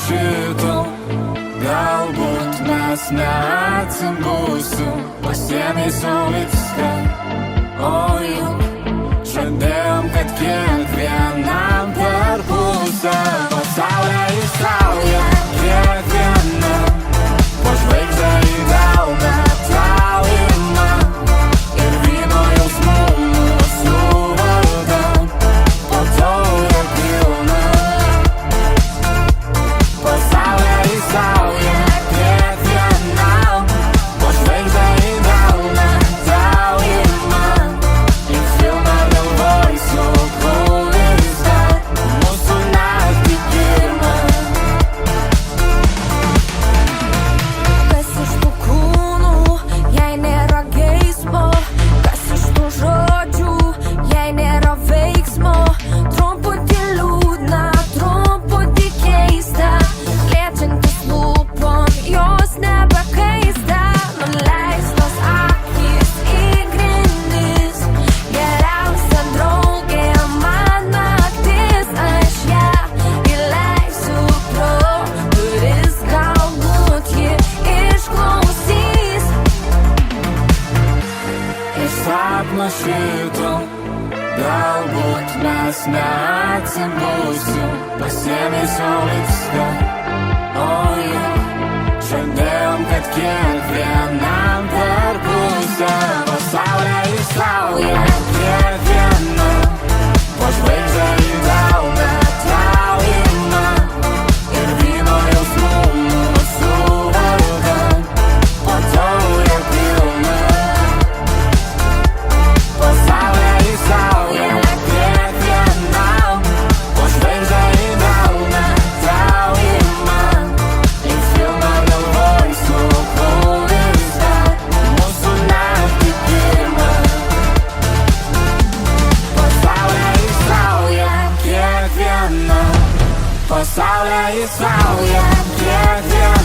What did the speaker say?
šito, galbūt mes neatsibūsim, pasiemėsiu viską, o juk žadėjom, kad kiekvienam per pusę. Pasaulio įsauja kiekviena, po žvaigždę į delną tau ima, ir vyno jausmų mūsų vardan, po taurę pilna. Pasaulio įsauja kiekvienam, po žvaigždę į delną tau ima, ir filmą galvoj sukurta mūsų naktį pirmą. Kas iš tų kūnų, jei nėra geismo? Kas iš tų žodžių, jei nėra veiksmo? Trumputį liūdna, truputį keista, liečiantis lūpom, jos nebekaista. Nuleistos akys į grindis, geriausia draugė man naktis. Aš ją įleisiu pro duris, galbūt ji išklausys. Iš sapno šito, galbūt mes neatsibūsim, pasiemėsiu viską, o juk žadėjom, kad kiekvienam per pusę. Pasaulio įsauja kiekviena, po žvaigždę į delną tau ima, ir vyno jausmų mūsų vardan, po taurę pilna. Pasaulio įsauja kiekvienam, po žvaigždę į delną tau ima, ir filmą galvoj sukurta mūsų naktį pirmą. Pasaulio įsauja kiekviena, pasaulio įsauja kiekviena.